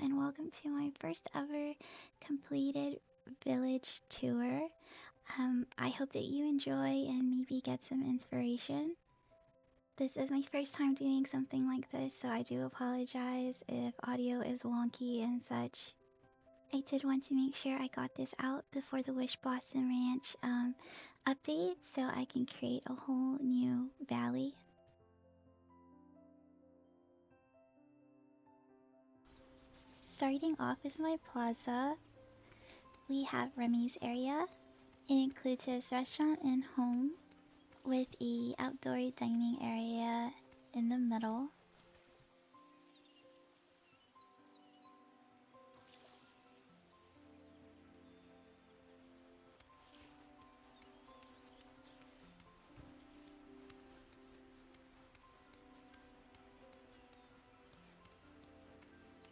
and welcome to my first ever completed village tour. I hope that you enjoy and maybe get some inspiration. This is my first time doing something like this, so I do apologize if audio is wonky and such. I did want to make sure I got this out before the WishBlossom Ranch update so I can create a whole new valley. Starting off with my plaza, we have Remy's area. It includes his restaurant and home with a outdoor dining area in the middle.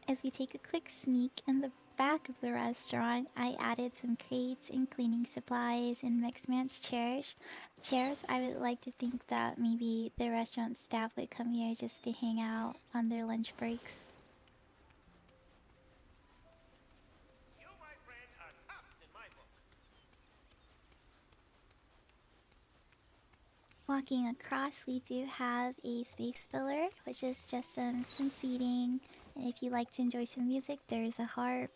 As we take a quick sneak in the back of the restaurant, I added some crates and cleaning supplies and mixed match chairs. I would like to think that maybe the restaurant staff would come here just to hang out on their lunch breaks. You, my friend, are tops in my book. Walking across, we do have a space filler, which is just some seating. And if you like to enjoy some music, there's a harp.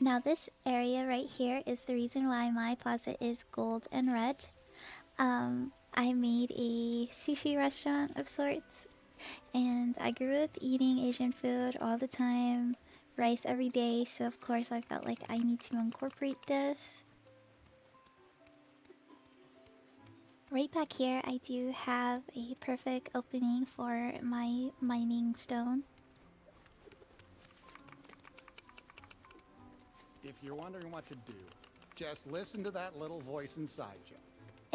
Now this area right here is the reason why my plaza is gold and red. I made a sushi restaurant of sorts, and I grew up eating Asian food all the time, rice every day, so of course I felt like I need to incorporate this. Right back here I do have a perfect opening for my mining stone. If you're wondering what to do, just listen to that little voice inside you.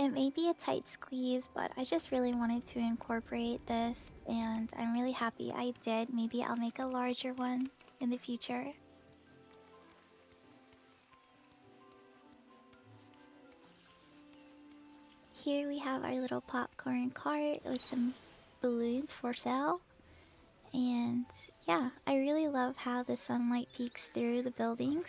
It may be a tight squeeze, but I just really wanted to incorporate this, and I'm really happy I did. Maybe I'll make a larger one in the future. Here we have our little popcorn cart with some balloons for sale. And yeah, I really love how the sunlight peeks through the buildings.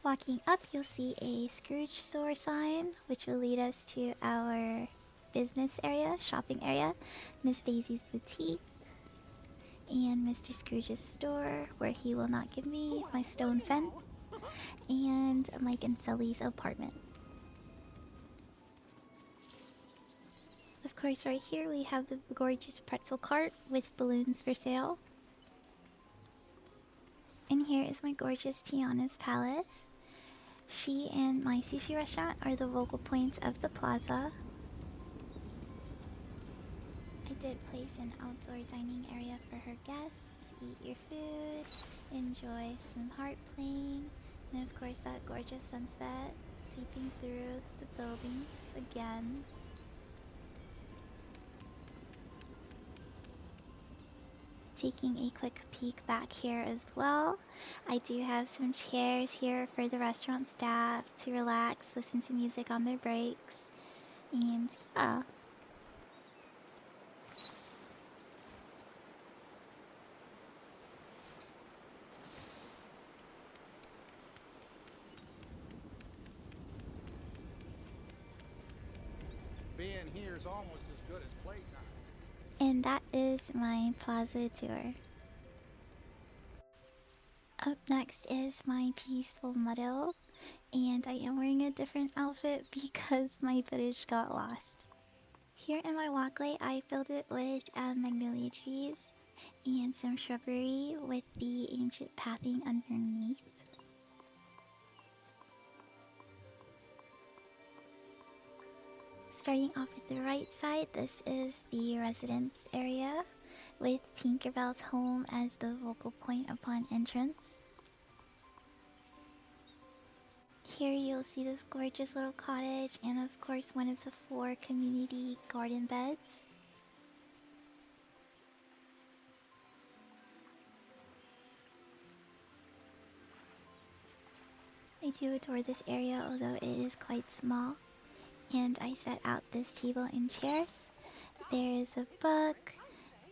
Walking up, you'll see a Scrooge store sign, which will lead us to our business area, shopping area, Miss Daisy's boutique, and Mr. Scrooge's store, where he will not give me my stone fence, and Mike and Sully's apartment. Of course, right here we have the gorgeous pretzel cart with balloons for sale. And here is my gorgeous Tiana's palace. She and my sushi restaurant are the vocal points of the plaza. I did place an outdoor dining area for her guests. Eat your food, enjoy some harp playing, and of course that gorgeous sunset seeping through the buildings again. Taking a quick peek back here as well. I do have some chairs here for the restaurant staff to relax, listen to music on their breaks, and yeah. Being here's almost as good as playtime. And that is my plaza tour. Up next is my peaceful meadow, and I am wearing a different outfit because my footage got lost. Here in my walkway, I filled it with magnolia trees and some shrubbery with the ancient pathing underneath. Starting off with the right side, this is the residence area with Tinkerbell's home as the focal point upon entrance. Here you'll see this gorgeous little cottage and of course one of the 4 community garden beds. I do adore this area, although it is quite small. And I set out this table and chairs. There is a book,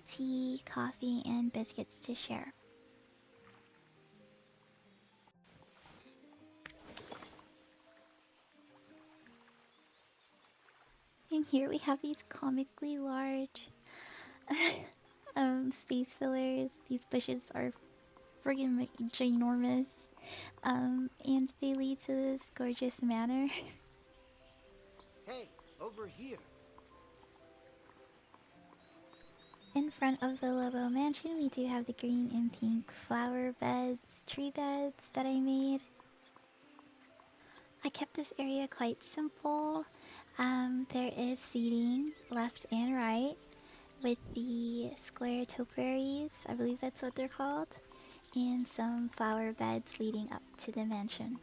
tea, coffee, and biscuits to share. And here we have these comically large space fillers. These bushes are friggin' ginormous. And they lead to this gorgeous manor. Hey, over here. In front of the Lobo Mansion, we do have the green and pink flower beds, tree beds that I made. I kept this area quite simple. There is seating left and right with the square topiaries, I believe that's what they're called, and some flower beds leading up to the mansion.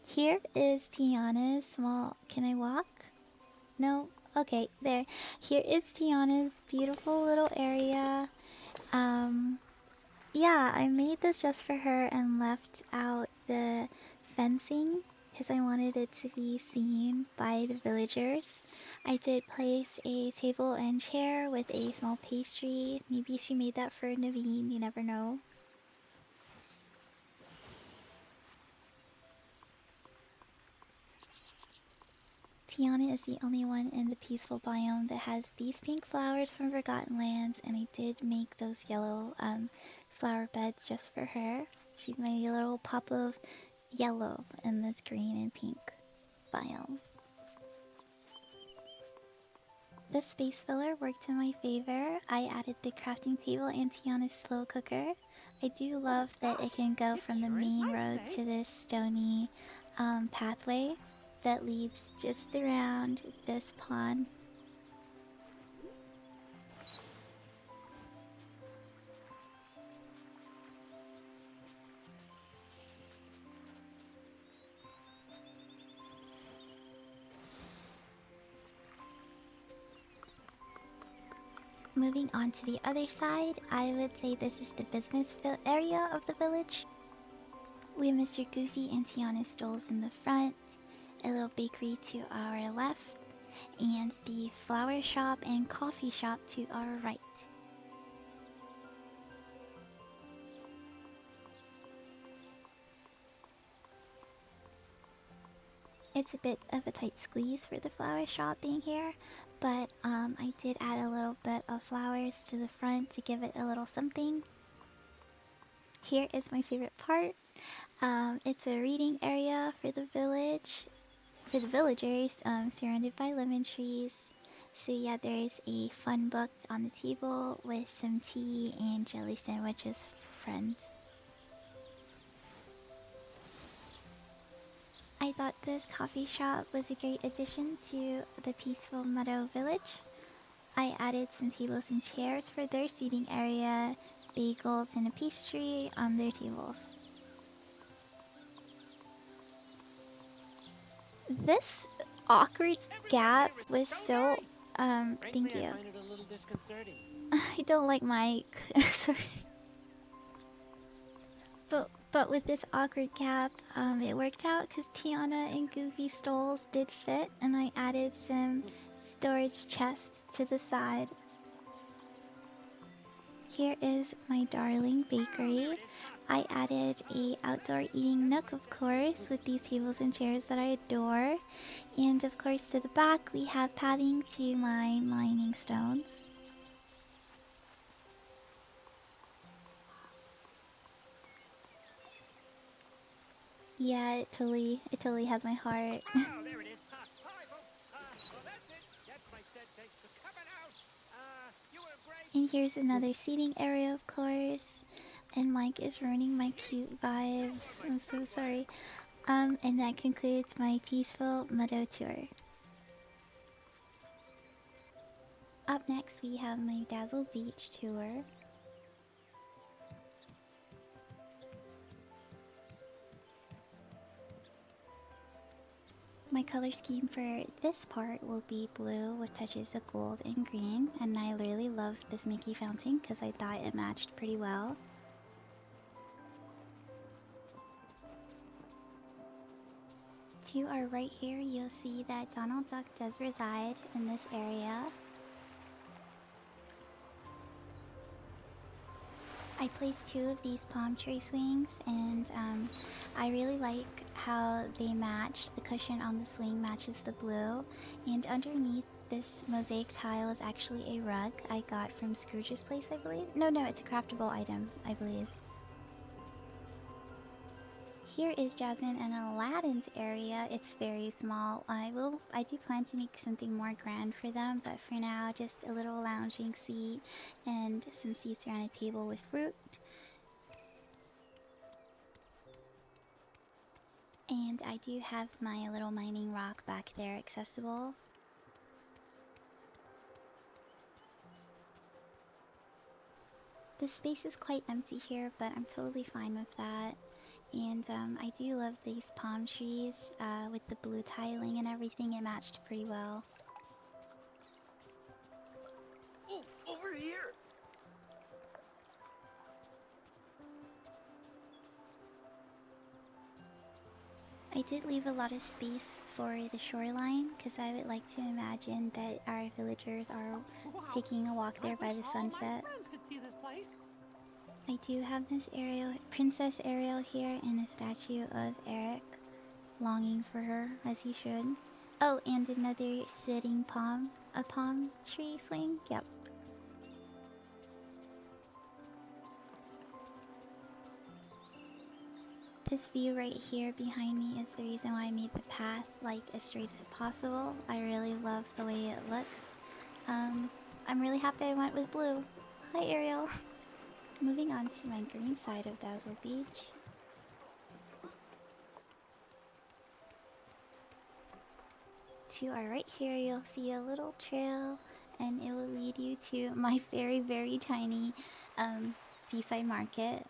Here is Tiana's small... Can I walk? No? Okay, there. Here is Tiana's beautiful little area. Yeah, I made this just for her and left out the fencing because I wanted it to be seen by the villagers. I did place a table and chair with a small pastry. Maybe she made that for Naveen, you never know. Tiana is the only one in the peaceful biome that has these pink flowers from Forgotten Lands, and I did make those yellow flower beds just for her. She's my little pop of yellow in this green and pink biome. This space filler worked in my favor. I added the crafting table and Tiana's slow cooker. I do love that it can go from the main road to this stony pathway that leads just around this pond. Moving on to the other side, I would say this is the business area of the village. We have Mr. Goofy and Tiana's stalls in the front, a little bakery to our left, and the flower shop and coffee shop to our right. It's a bit of a tight squeeze for the flower shop being here, but I did add a little bit of flowers to the front to give it a little something. Here is my favorite part. It's a reading area for the village, to the villagers, surrounded by lemon trees. So yeah, there's a fun book on the table with some tea and jelly sandwiches for friends. I thought this coffee shop was a great addition to the peaceful meadow village. I added some tables and chairs for their seating area, bagels and a pastry on their tables. This awkward gap was so thank you. I don't like Mike. Sorry. But with this awkward gap, it worked out because Tiana and Goofy stalls did fit, and I added some storage chests to the side. Here is my darling bakery. I added a outdoor eating nook, of course, with these tables and chairs that I adore. And of course, to the back, we have padding to my mining stones. Yeah, it totally has my heart. Oh, there it is. Hi, folks. Well, that's it. That's my set. Thanks for coming out. You were great. And here's another seating area, of course. And Mike is ruining my cute vibes. I'm so sorry. And that concludes my peaceful meadow tour. Up next, we have my Dazzle Beach tour. My color scheme for this part will be blue with touches of gold and green, and I really love this Mickey fountain because I thought it matched pretty well. To our right here, you'll see that Donald Duck does reside in this area. I placed 2 of these palm tree swings, and I really like how they match. The cushion on the swing matches the blue, and underneath this mosaic tile is actually a rug I got from Scrooge's place, I believe. No, it's a craftable item, I believe. Here is Jasmine and Aladdin's area. It's very small. I do plan to make something more grand for them, but for now, just a little lounging seat and some seats around a table with fruit. And I do have my little mining rock back there accessible. The space is quite empty here, but I'm totally fine with that. And I do love these palm trees with the blue tiling and everything. It matched pretty well. Oh, over here! I did leave a lot of space for the shoreline because I would like to imagine that our villagers are taking a walk there by the sunset. All my friends could see this place. I do have this Ariel, Princess Ariel here, and a statue of Eric, longing for her, as he should. Oh, and another sitting palm tree swing. Yep. This view right here behind me is the reason why I made the path like as straight as possible. I really love the way it looks. I'm really happy I went with blue. Hi, Ariel. Moving on to my green side of Dazzle Beach. To our right here, you'll see a little trail, and it will lead you to my very, very tiny seaside market.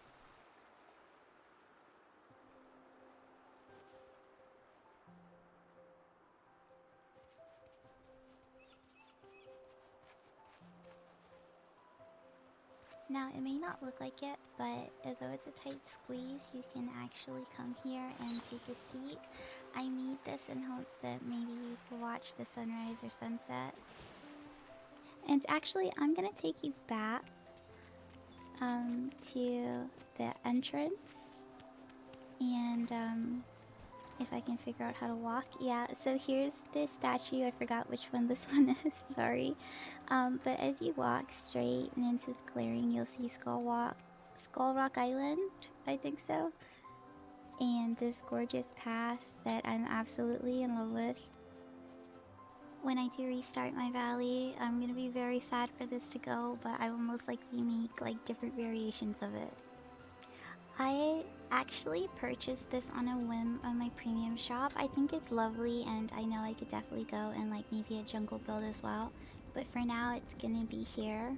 Now, it may not look like it, but although it's a tight squeeze, you can actually come here and take a seat. I made this in hopes that maybe you could watch the sunrise or sunset. And actually, I'm gonna take you back to the entrance. And if I can figure out how to walk. Yeah, so here's the statue. I forgot which one this one is, sorry. But as you walk straight and into this clearing, you'll see Skull Rock Island, I think so. And this gorgeous path that I'm absolutely in love with. When I do restart my valley, I'm gonna be very sad for this to go, but I will most likely make like different variations of it. I actually purchased this on a whim on my premium shop. I think it's lovely, and I know I could definitely go and like maybe a jungle build as well. But for now, it's gonna be here.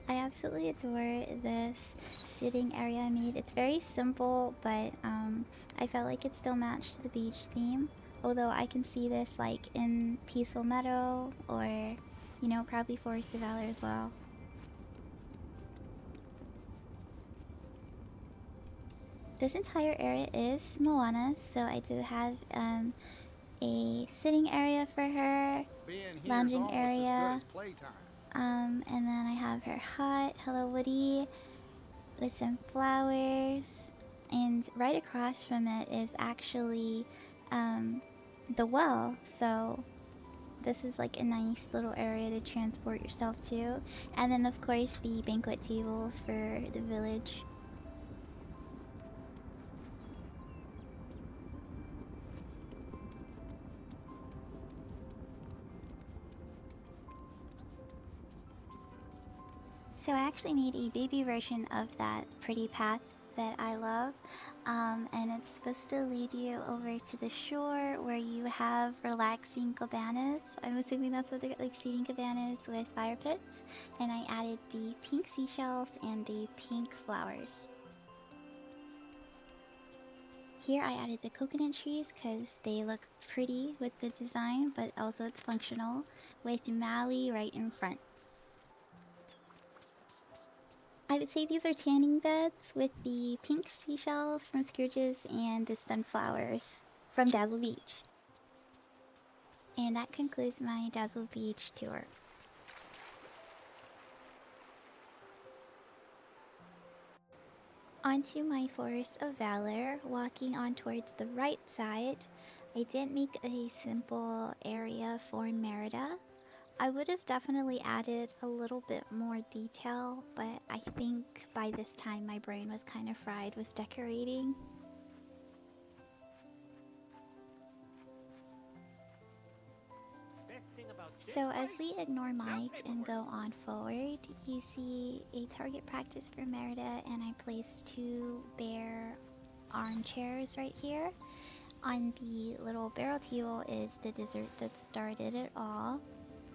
I absolutely adore this sitting area I made. It's very simple, but I felt like it still matched the beach theme. Although I can see this like in Peaceful Meadow or, you know, probably Forest of Valor as well. This entire area is Moana's, so I do have a sitting area for her, Being here is lounging almost area, as good as playtime. and then I have her hut, Hello Woody, with some flowers, and right across from it is actually the well, so this is like a nice little area to transport yourself to. And then of course the banquet tables for the village. So I actually made a baby version of that pretty path that I love. and it's supposed to lead you over to the shore where you have relaxing cabanas. I'm assuming that's what they're like, seating cabanas with fire pits. And I added the pink seashells and the pink flowers. Here I added the coconut trees because they look pretty with the design, but also it's functional, with Maui right in front. I would say these are tanning beds with the pink seashells from Scrooge's and the sunflowers from Dazzle Beach. And that concludes my Dazzle Beach tour. Onto my Forest of Valor, walking on towards the right side. I did make a simple area for Merida. I would have definitely added a little bit more detail, but I think by this time my brain was kind of fried with decorating. So as we ignore Mike and go on forward, you see a target practice for Merida, and I placed 2 bare armchairs right here. On the little barrel table is the dessert that started it all.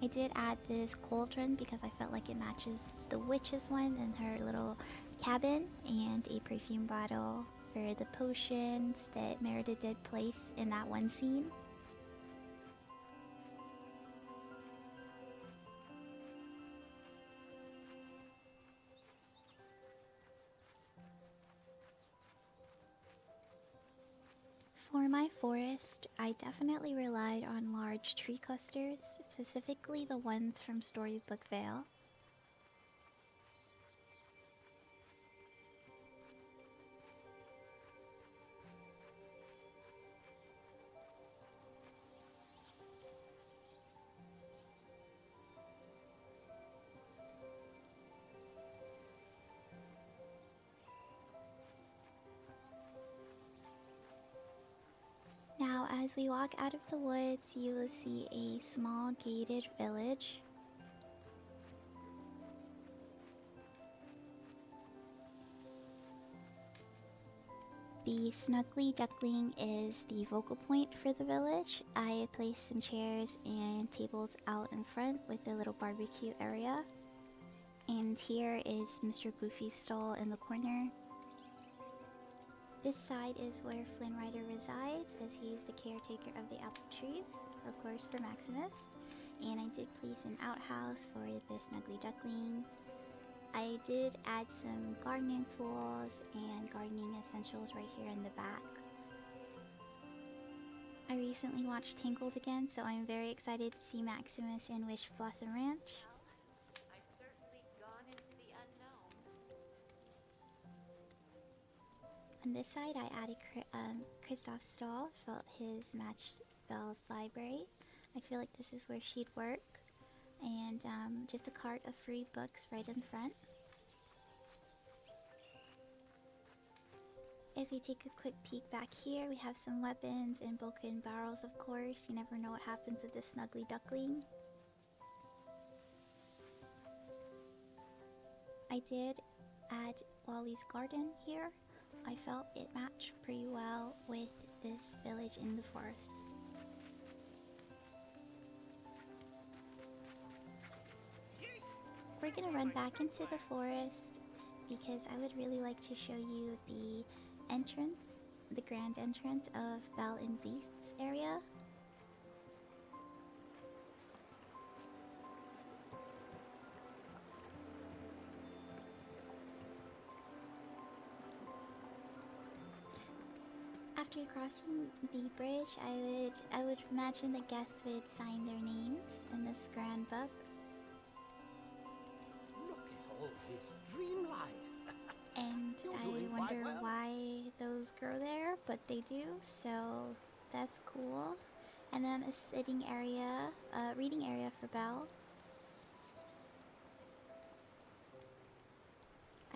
I did add this cauldron because I felt like it matches the witch's one in her little cabin, and a perfume bottle for the potions that Merida did place in that one scene. For my forest, I definitely relied on large tree clusters, specifically the ones from Storybook Vale. Now, as we walk out of the woods, you will see a small gated village. The Snuggly Duckling is the focal point for the village. I placed some chairs and tables out in front with a little barbecue area. And here is Mr. Goofy's stall in the corner. This side is where Flynn Rider resides, as he is the caretaker of the apple trees, of course for Maximus. And I did place an outhouse for the Snuggly Duckling. I did add some gardening tools and gardening essentials right here in the back. I recently watched Tangled again, so I'm very excited to see Maximus in WishBlossom Ranch. I've certainly gone into the unknown. On this side, I added Kristoff's stall, felt his match Belle's library. I feel like this is where she'd work. And just a cart of free books right in front. As we take a quick peek back here, we have some weapons and broken barrels, of course. You never know what happens with this Snuggly Duckling. I did add Wally's garden here. I felt it matched pretty well with this village in the forest. We're gonna run back into the forest because I would really like to show you the entrance, the grand entrance of Belle and Beast's area. After crossing the bridge, I would imagine the guests would sign their names in this grand book. Look at all this Dreamlight. And You're I doing quite wonder well. why those grow there, but they do, so that's cool. And then a sitting area, reading area for Belle.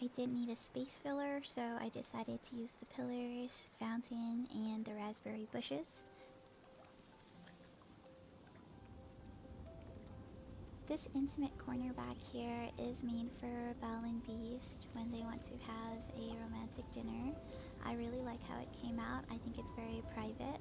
I didn't need a space filler, so I decided to use the pillars, fountain, and the raspberry bushes. This intimate corner back here is made for Belle and Beast when they want to have a romantic dinner. I really like how it came out. I think it's very private.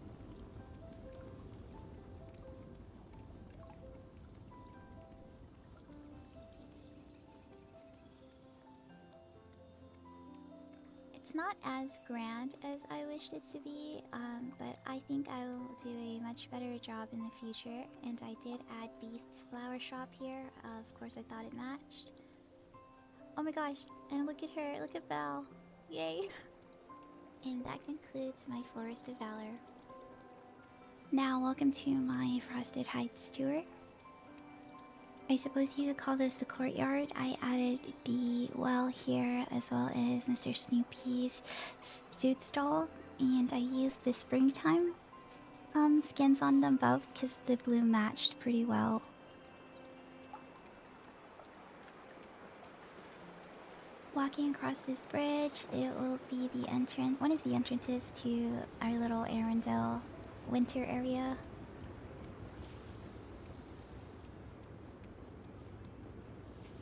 It's not as grand as I wished it to be, but I think I will do a much better job in the future. And I did add Beast's flower shop here. Of course, I thought it matched. Oh my gosh, and look at her, look at Belle. Yay! And that concludes my Forest of Valor. Now, welcome to my Frosted Heights tour. I suppose you could call this the courtyard. I added the well here as well as Mr. Snoopy's food stall, and I used the springtime skins on them both because the blue matched pretty well. Walking across this bridge, it will be the entrance, one of the entrances to our little Arendelle winter area.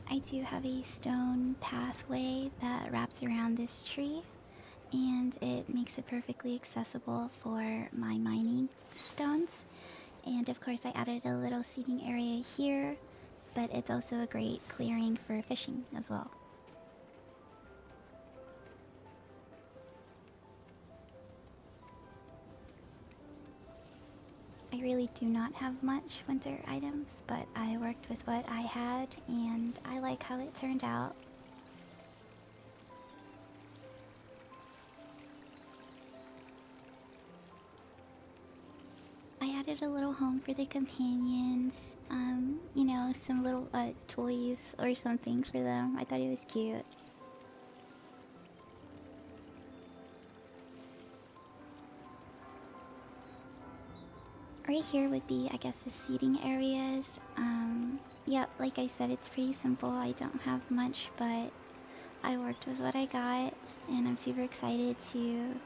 I do have a stone pathway that wraps around this tree, and it makes it perfectly accessible for my mining stones. And of course I added a little seating area here, but it's also a great clearing for fishing as well. I really do not have much winter items, but I worked with what I had and I like how it turned out. I added a little home for the companions, you know, some little toys or something for them. I thought it was cute. Right here would be, I guess, the seating areas. Yeah, like I said, it's pretty simple. I don't have much, but I worked with what I got, and I'm super excited to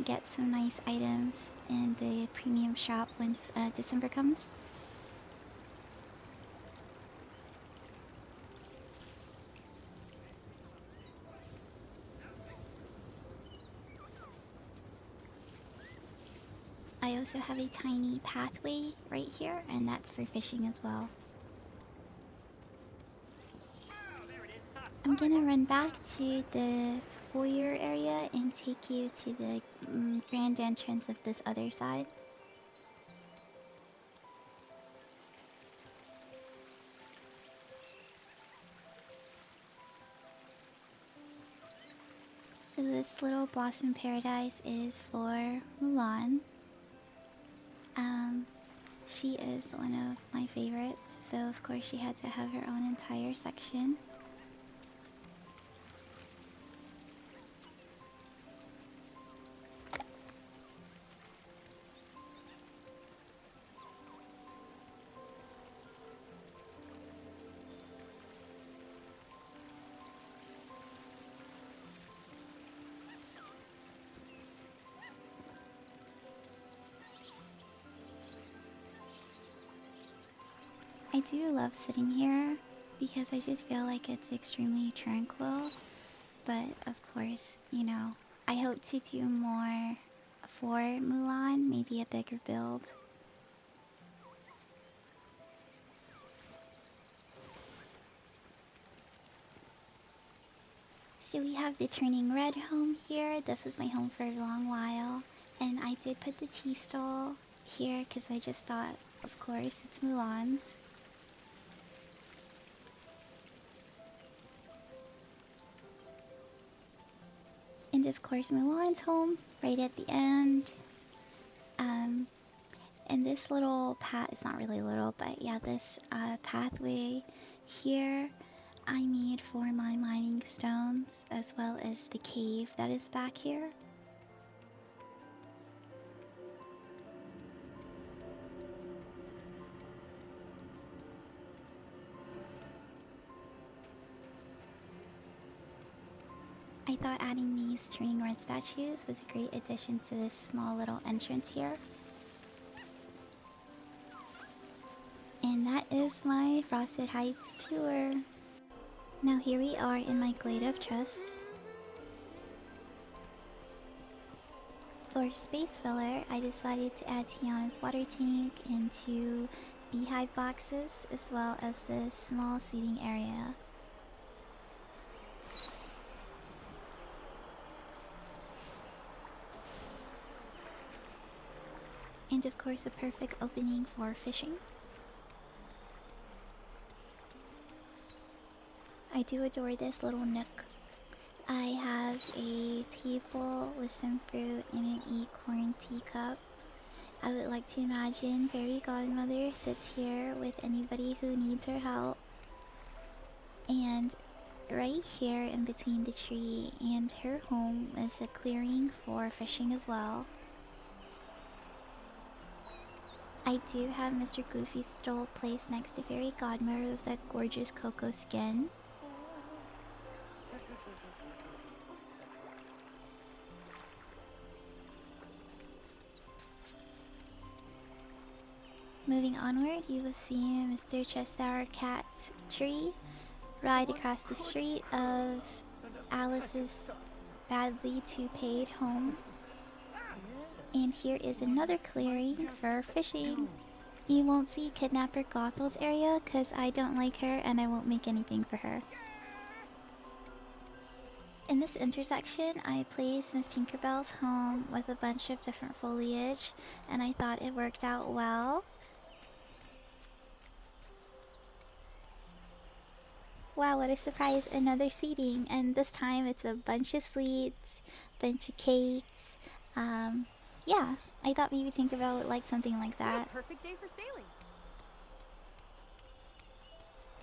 get some nice items in the premium shop once December comes. I also have a tiny pathway right here, and that's for fishing as well. I'm gonna run back to the foyer area and take you to the grand entrance of this other side. So this little blossom paradise is for Mulan. She is one of my favorites, so of course she had to have her own entire section. I do love sitting here because I just feel like it's extremely tranquil, but of course, you know, I hope to do more for Mulan, maybe a bigger build. So we have the Turning Red home here. This was my home for a long while, and I did put the tea stall here because I just thought, of course, it's Mulan's. And of course Mulan's home right at the end. And this little path, it's not really little, but yeah, this pathway here I made for my mining stones, as well as the cave that is back here. I thought adding these turning red statues was a great addition to this small little entrance here. And that is my Frosted Heights tour. Now here we are in my Glade of Trust. For space filler, I decided to add Tiana's water tank and 2 beehive boxes, as well as the small seating area. And of course, a perfect opening for fishing. I do adore this little nook. I have a table with some fruit and an acorn teacup. I would like to imagine Fairy Godmother sits here with anybody who needs her help. And right here in between the tree and her home is a clearing for fishing as well. I do have Mr. Goofy's stole placed next to Fairy Godmother with that gorgeous cocoa skin. Moving onward, you will see Mr. Cheshire Cat's tree right across the street of Alice's badly to-paid home. And here is another clearing for fishing. You won't see Kidnapper Gothel's area because I don't like her and I won't make anything for her. In this intersection, I placed Miss Tinkerbell's home with a bunch of different foliage, and I thought it worked out well. Wow, what a surprise, another seating, and this time it's a bunch of sweets, bunch of cakes. Yeah, I thought maybe Tinkerbell would like something like that. Perfect day for sailing.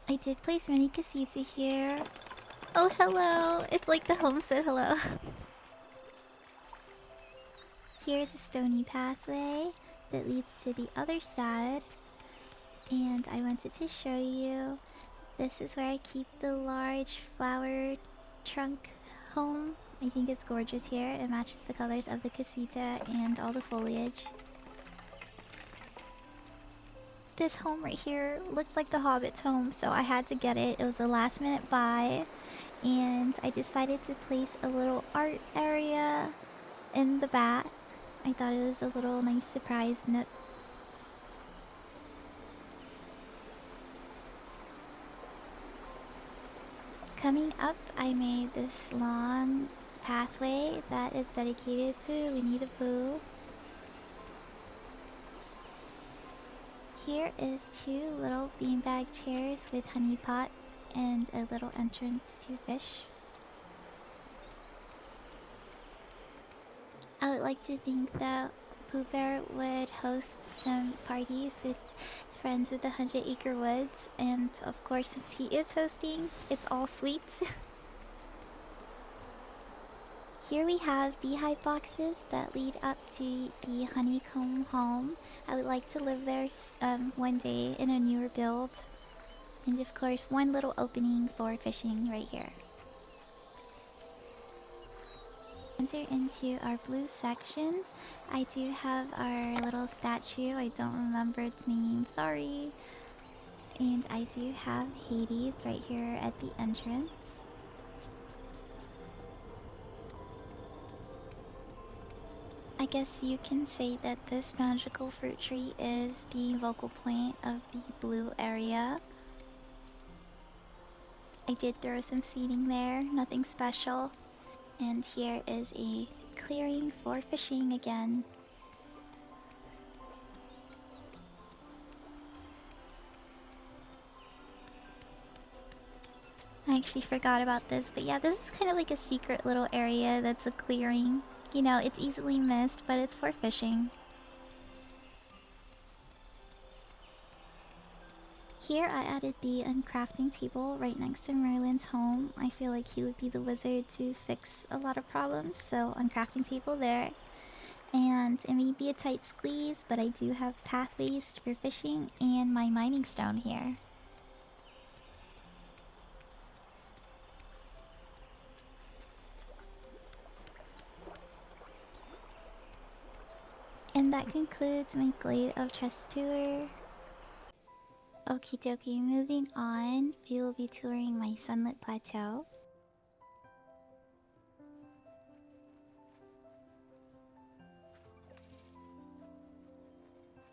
I did place Mini Casita here. Oh, hello! It's like the home said hello. Here's a stony pathway that leads to the other side. And I wanted to show you. This is where I keep the large flower trunk home. I think it's gorgeous here. It matches the colors of the casita and all the foliage. This home right here looks like the Hobbit's home, so I had to get it. It was a last minute buy. And I decided to place a little art area in the back. I thought it was a little nice surprise nook. Coming up, I made this long pathway that is dedicated to Winnie the Pooh. Here is 2 little beanbag chairs with honey pots and a little entrance to fish. I would like to think that Pooh Bear would host some parties with friends of the 100 Acre Woods, and of course, since he is hosting, it's all sweets. Here we have beehive boxes that lead up to the honeycomb home. I would like to live there one day in a newer build. And of course, one little opening for fishing right here. Enter into our blue section. I do have our little statue. I don't remember its name, sorry. And I do have Hades right here at the entrance. I guess you can say that this magical fruit tree is the focal point of the blue area. I did throw some seating there, nothing special. And here is a clearing for fishing again. I actually forgot about this, but yeah, this is kind of like a secret little area that's a clearing. You know, it's easily missed, but it's for fishing. Here I added the uncrafting table right next to Merlin's home. I feel like he would be the wizard to fix a lot of problems, so uncrafting table there. And it may be a tight squeeze, but I do have pathways for fishing and my mining stone here. And that concludes my Glade of Trust tour. Okie dokie, moving on, we will be touring my Sunlit Plateau.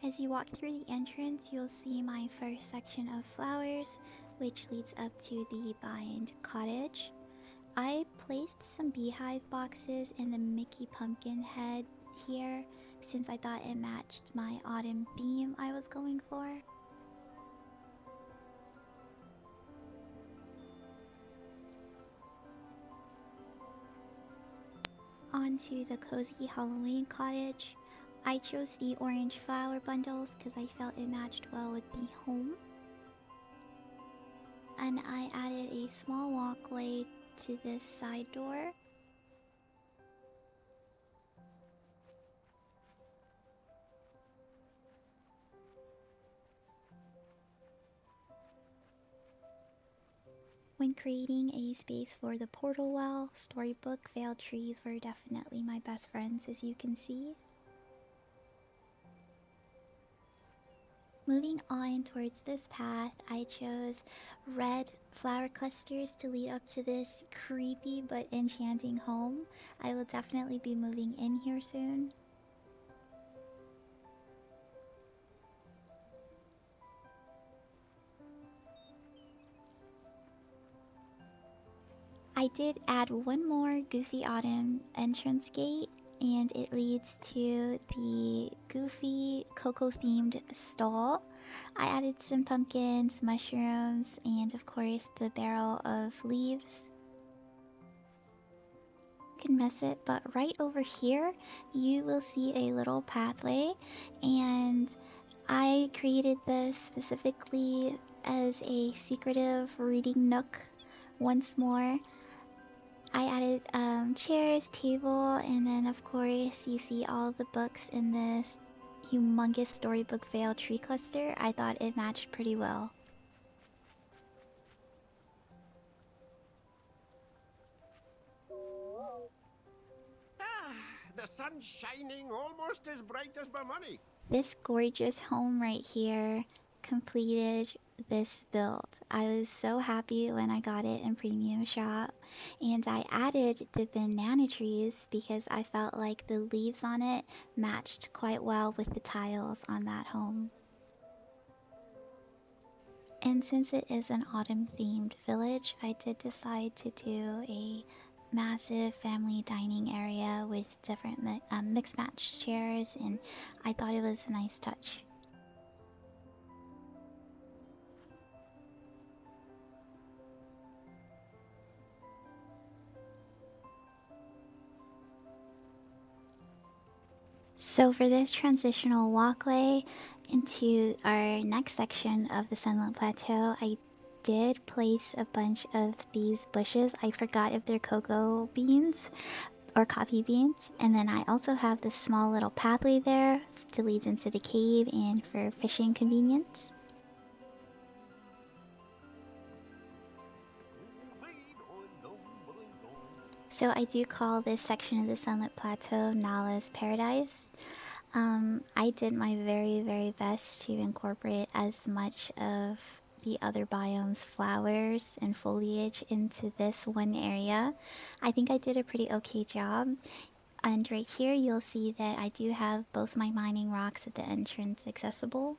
As you walk through the entrance, you'll see my first section of flowers, which leads up to the bind cottage. I placed some beehive boxes in the Mickey pumpkin head here since I thought it matched my autumn theme I was going for. Onto the cozy Halloween cottage. I chose the orange flower bundles because I felt it matched well with the home. And I added a small walkway to this side door. When creating a space for the portal well, storybook veiled trees were definitely my best friends, as you can see. Moving on towards this path, I chose red flower clusters to lead up to this creepy but enchanting home. I will definitely be moving in here soon. I did add one more Goofy Autumn entrance gate, and it leads to the Goofy Cocoa themed stall. I added some pumpkins, mushrooms, and of course the barrel of leaves. You can miss it, but right over here you will see a little pathway, and I created this specifically as a secretive reading nook once more. I added chairs, table, and then of course you see all the books in this humongous storybook veil tree cluster. I thought it matched pretty well. Ah, the sun's shining almost as bright as my money. This gorgeous home right here completed this build. I was so happy when I got it in premium shop, and I added the banana trees because I felt like the leaves on it matched quite well with the tiles on that home. And since it is an autumn themed village, I did decide to do a massive family dining area with different mixed match chairs, and I thought it was a nice touch. So for this transitional walkway into our next section of the Sunlit Plateau, I did place a bunch of these bushes. I forgot if they're cocoa beans or coffee beans. And then I also have this small little pathway there to lead into the cave and for fishing convenience. So I do call this section of the Sunlit Plateau Nala's Paradise. I did my very best to incorporate as much of the other biomes, flowers and foliage into this one area. I think I did a pretty okay job. And right here you'll see that I do have both my mining rocks at the entrance accessible.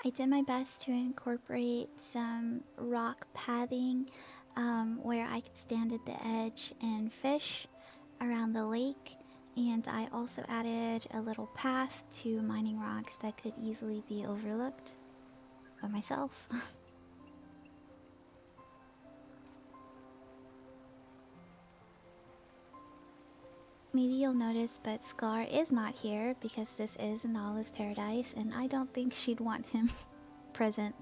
I did my best to incorporate some rock pathing where I could stand at the edge and fish around the lake, and I also added a little path to mining rocks that could easily be overlooked by myself. Maybe you'll notice, but Scar is not here because this is Nala's paradise, and I don't think she'd want him present.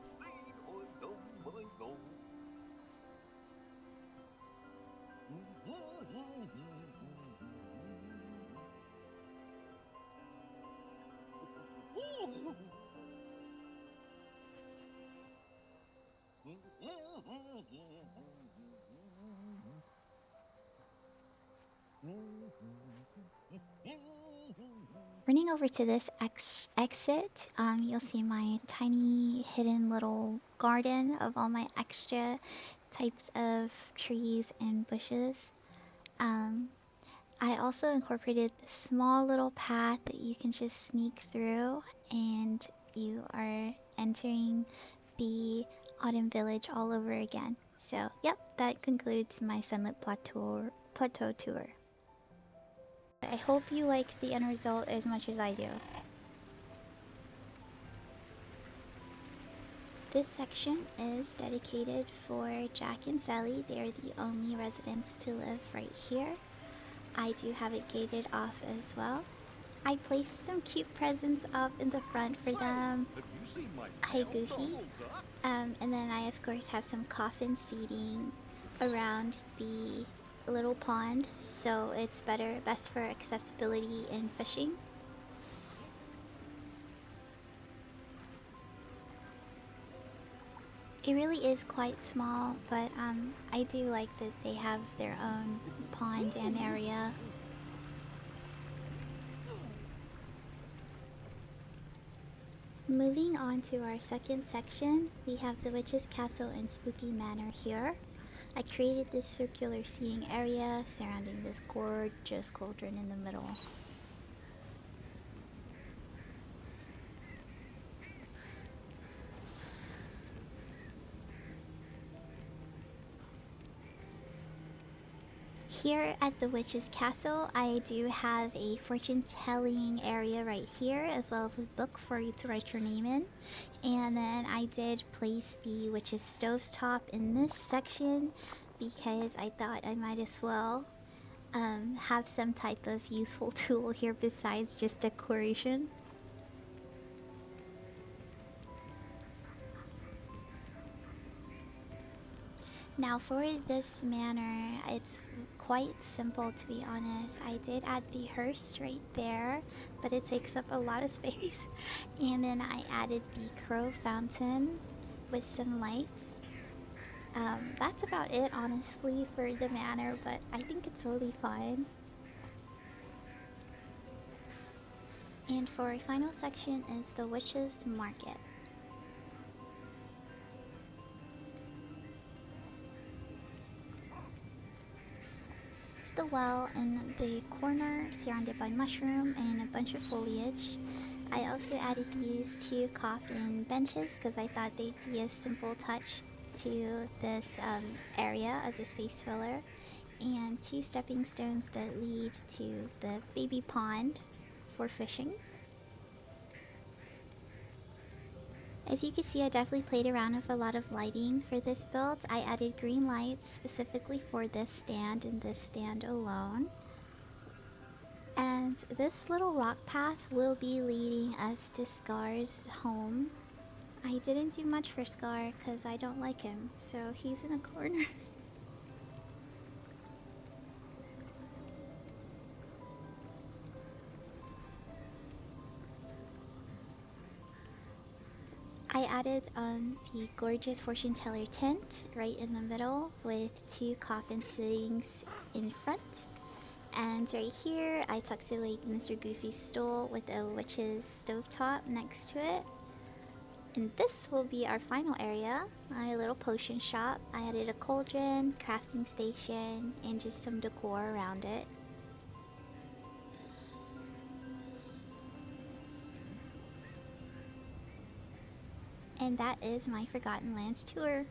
Running over to this exit, you'll see my tiny hidden little garden of all my extra types of trees and bushes. Um, I also incorporated a small little path that you can just sneak through, and you are entering the Autumn Village all over again. So, yep, that concludes my Sunlit plateau tour. I hope you like the end result as much as I do. This section is dedicated for Jack and Sally. They are the only residents to live right here. I do have it gated off as well. I placed some cute presents up in the front for them. Hi, Goofy. And then I, of course, have some coffin seating around the little pond, so it's best for accessibility in fishing. It really is quite small, but I do like that they have their own pond and area. Moving on to our second section, we have the Witch's Castle and Spooky Manor here. I created this circular seating area surrounding this gorgeous cauldron in the middle. Here at the Witch's Castle, I do have a fortune-telling area right here, as well as a book for you to write your name in. And then I did place the Witch's stovetop in this section because I thought I might as well have some type of useful tool here besides just decoration. Now for this manor, it's quite simple to be honest. I did add the hearse right there, but it takes up a lot of space. And then I added the crow fountain with some lights. That's about it honestly for the manor, but I think it's really fun. And for our final section is the Witch's Market. The well in the corner surrounded by mushroom and a bunch of foliage. I also added these two coffin benches because I thought they'd be a simple touch to this area as a space filler, and two stepping stones that lead to the baby pond for fishing. As you can see, I definitely played around with a lot of lighting for this build. I added green lights specifically for this stand and this stand alone. And this little rock path will be leading us to Scar's home. I didn't do much for Scar because I don't like him, so he's in a corner. I added the gorgeous fortune teller tent right in the middle with two coffin sittings in front. And right here, I tucked away Mr. Goofy's stool with a witch's stovetop next to it. And this will be our final area, our little potion shop. I added a cauldron, crafting station, and just some decor around it. And that is my Forgotten Lands tour.